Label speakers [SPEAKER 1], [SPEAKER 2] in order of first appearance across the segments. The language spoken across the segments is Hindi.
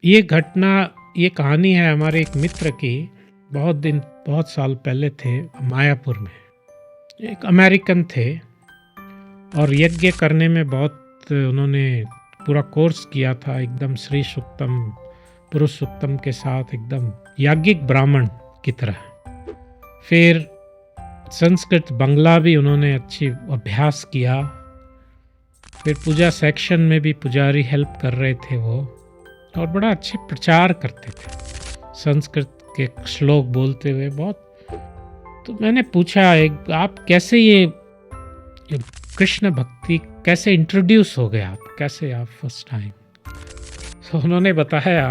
[SPEAKER 1] ये कहानी है हमारे एक मित्र की। बहुत साल पहले थे मायापुर में। एक अमेरिकन थे और यज्ञ करने में बहुत उन्होंने पूरा कोर्स किया था, एकदम श्री सूक्तम पुरुष सूक्तम के साथ, एकदम याज्ञिक ब्राह्मण की तरह। फिर संस्कृत बंगला भी उन्होंने अच्छी अभ्यास किया। फिर पूजा सेक्शन में भी पुजारी हेल्प कर रहे थे वो, और बड़ा अच्छे प्रचार करते थे, संस्कृत के श्लोक बोलते हुए बहुत। तो मैंने पूछा, आप कैसे ये कृष्ण भक्ति कैसे इंट्रोड्यूस हो गए, आप कैसे, आप फर्स्ट टाइम? तो उन्होंने बताया,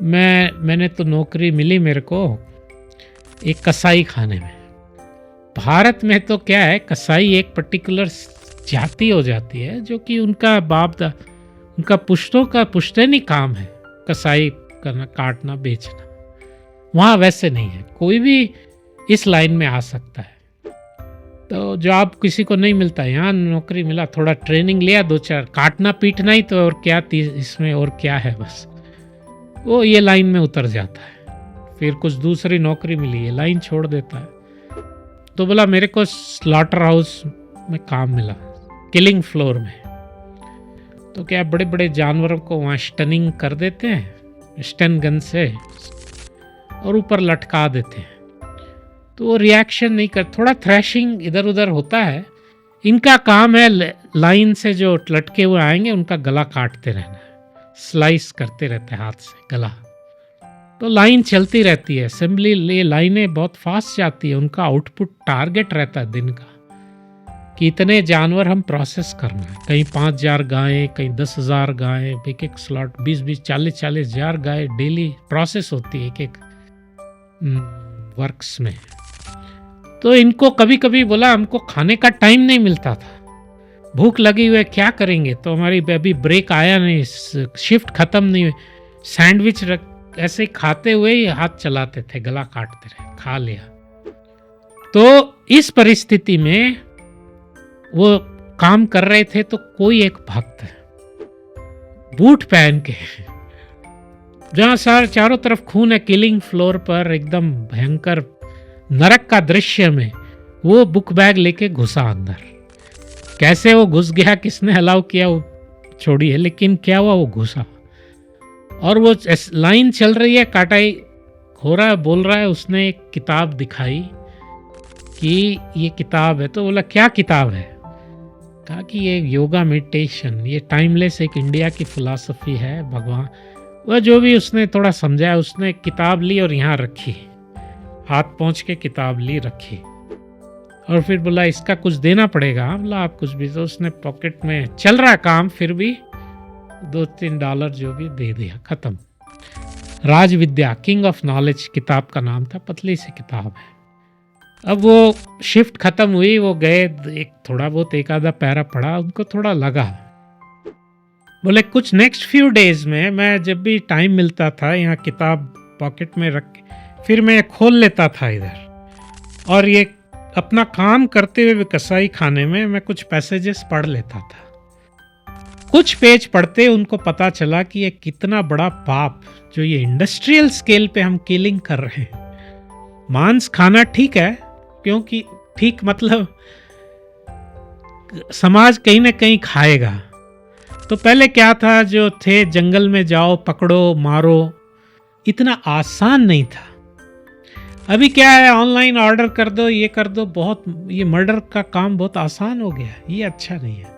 [SPEAKER 1] मैंने तो नौकरी मिली मेरे को एक कसाई खाने में। भारत में तो क्या है, कसाई एक पर्टिकुलर जाति हो जाती है जो कि उनका उनका पुश्तैनी काम है कसाई करना, काटना, बेचना। वहाँ वैसे नहीं है, कोई भी इस लाइन में आ सकता है। तो जॉब किसी को नहीं मिलता, यहाँ नौकरी मिला, थोड़ा ट्रेनिंग लिया, 2-4 काटना पीटना ही तो, और क्या इसमें और क्या है, बस वो ये लाइन में उतर जाता है। फिर कुछ दूसरी नौकरी मिली, ये लाइन छोड़ देता है। तो बोला मेरे को स्लॉटर हाउस में काम मिला, किलिंग फ्लोर में। तो क्या बड़े बड़े जानवरों को वहाँ स्टनिंग कर देते हैं स्टन गन से, और ऊपर लटका देते हैं। तो वो रिएक्शन नहीं कर, थोड़ा थ्रैशिंग इधर उधर होता है। इनका काम है लाइन से जो लटके हुए आएंगे उनका गला काटते रहना है, स्लाइस करते रहते हैं हाथ से गला। तो लाइन चलती रहती है, असेंबली लाइनें बहुत फास्ट जाती है। उनका आउटपुट टारगेट रहता है दिन का कि इतने जानवर हम प्रोसेस करना है। कहीं 5,000 गायें, कहीं 10,000 गायें, एक स्लॉट 20-20, 40-40 हजार गाय डेली प्रोसेस होती है एक वर्क्स में। तो इनको कभी कभी बोला, हमको खाने का टाइम नहीं मिलता था, भूख लगी हुई है, क्या करेंगे? तो हमारी अभी ब्रेक आया नहीं, शिफ्ट खत्म नहीं हुई, सैंडविच ऐसे ही खाते हुए ही हाथ चलाते थे, गला काटते रहे, खा लिया। तो इस परिस्थिति में वो काम कर रहे थे। तो कोई एक भक्त बूट पहन के, जहां चारों तरफ खून है, किलिंग फ्लोर पर एकदम भयंकर नरक का दृश्य में, वो बुक बैग लेके घुसा अंदर। कैसे वो घुस गया, किसने अलाउ किया, वो छोड़िए, लेकिन क्या हुआ, वो घुसा। और वो लाइन चल रही है, काटाई हो रहा है, बोल रहा है। उसने एक किताब दिखाई कि ये किताब है। तो बोला क्या किताब है? कहा कि ये योगा मेडिटेशन, ये टाइमलेस एक इंडिया की फिलॉसफी है, भगवान। वह जो भी उसने थोड़ा समझाया, उसने किताब ली और यहाँ रखी, हाथ पहुँच के किताब ली, रखी, और फिर बोला इसका कुछ देना पड़ेगा। बोला आप कुछ भी। तो उसने पॉकेट में चल रहा काम, फिर भी $2-3 जो भी दे दिया, खत्म। राज विद्या, किंग ऑफ नॉलेज किताब का नाम था, पतली सी किताब है। अब वो शिफ्ट खत्म हुई, वो गए, एक थोड़ा बहुत एक आधा पैरा पढ़ा, उनको थोड़ा लगा। बोले कुछ नेक्स्ट फ्यू डेज में मैं जब भी टाइम मिलता था, यहाँ किताब पॉकेट में रख के फिर मैं खोल लेता था इधर, और ये अपना काम करते हुए कसाई खाने में मैं कुछ पैसेजेस पढ़ लेता था। कुछ पेज पढ़ते उनको पता चला कि ये कितना बड़ा पाप, जो ये इंडस्ट्रियल स्केल पे हम किलिंग कर रहे हैं। मांस खाना ठीक है, क्योंकि ठीक मतलब समाज कहीं ना कहीं खाएगा। तो पहले क्या था, जो थे जंगल में जाओ, पकड़ो, मारो, इतना आसान नहीं था। अभी क्या है, ऑनलाइन ऑर्डर कर दो, ये कर दो, बहुत ये मर्डर का काम बहुत आसान हो गया। ये अच्छा नहीं है।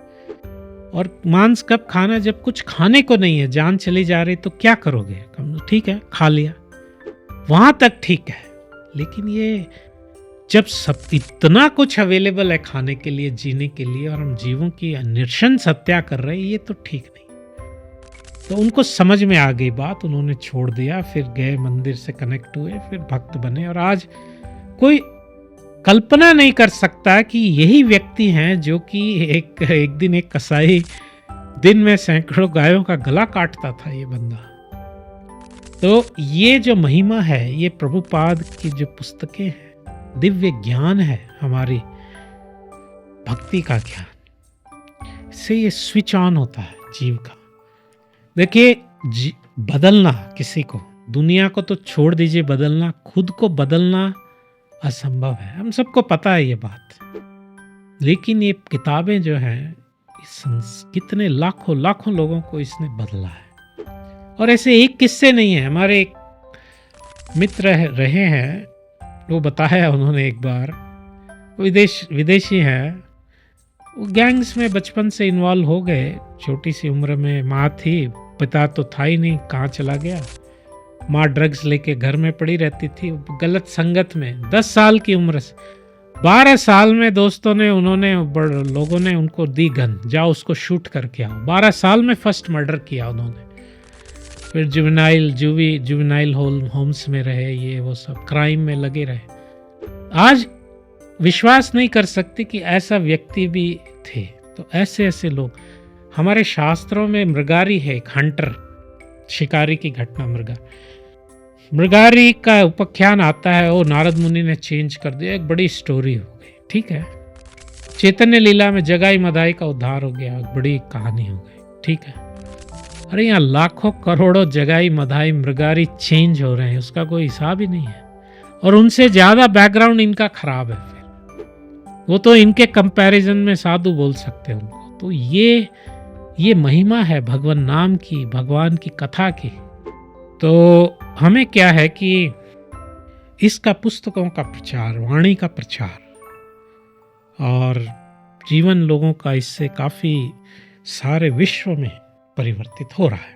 [SPEAKER 1] और मांस कब खाना, जब कुछ खाने को नहीं है, जान चली जा रही, तो क्या करोगे? ठीक है, खा लिया, वहां तक ठीक है। लेकिन ये जब सब इतना कुछ अवेलेबल है खाने के लिए, जीने के लिए, और हम जीवों की नृशंस हत्या कर रहे हैं, ये तो ठीक नहीं। तो उनको समझ में आ गई बात, उन्होंने छोड़ दिया। फिर गए, मंदिर से कनेक्ट हुए, फिर भक्त बने। और आज कोई कल्पना नहीं कर सकता कि यही व्यक्ति हैं जो कि एक दिन एक कसाई दिन में सैकड़ों गायों का गला काटता था, ये बंदा। तो ये जो महिमा है, ये प्रभुपाद की जो पुस्तकें हैं, दिव्य ज्ञान है, हमारी भक्ति का ज्ञान, इससे ये स्विच ऑन होता है जीव का। देखिए, बदलना किसी को, दुनिया को तो छोड़ दीजिए बदलना, खुद को बदलना असंभव है। हम सबको पता है ये बात, लेकिन ये किताबें जो हैं कितने लाखों लाखों लोगों को इसने बदला है। और ऐसे एक किस्से नहीं है। हमारे एक मित्र रहे हैं, वो बताया उन्होंने एक बार, विदेशी हैं, वो गैंग्स में बचपन से इन्वॉल्व हो गए। छोटी सी उम्र में माँ थी, पिता तो था ही नहीं, कहाँ चला गया। माँ ड्रग्स लेके घर में पड़ी रहती थी, गलत संगत में। 10 साल की उम्र से 12 साल में दोस्तों ने लोगों ने उनको दी गन, जाओ उसको शूट करके आओ। 12 साल में फर्स्ट मर्डर किया उन्होंने। फिर जुवेनाइल होम्स में रहे, ये वो सब क्राइम में लगे रहे। आज विश्वास नहीं कर सकते कि ऐसा व्यक्ति भी थे। तो ऐसे ऐसे लोग हमारे शास्त्रों में मृगारी है, एक हंटर, शिकारी की घटना। मृगारी का उपाख्यान आता है, वो नारद मुनि ने चेंज कर दिया, एक बड़ी स्टोरी हो गई। ठीक है, चैतन्य लीला में जगाई मदाई का उद्धार हो गया, बड़ी कहानी हो गई। ठीक है, अरे यहाँ लाखों करोड़ों जगाई मदाई मृगारी चेंज हो रहे हैं, उसका कोई हिसाब ही नहीं है। और उनसे ज्यादा बैकग्राउंड इनका खराब है, वो तो इनके कंपैरिजन में साधु बोल सकते हैं उनको। तो ये महिमा है भगवान नाम की, भगवान की कथा की। तो हमें क्या है कि इसका पुस्तकों का प्रचार, वाणी का प्रचार, और जीवन लोगों का इससे काफी सारे विश्व में परिवर्तित हो रहा है।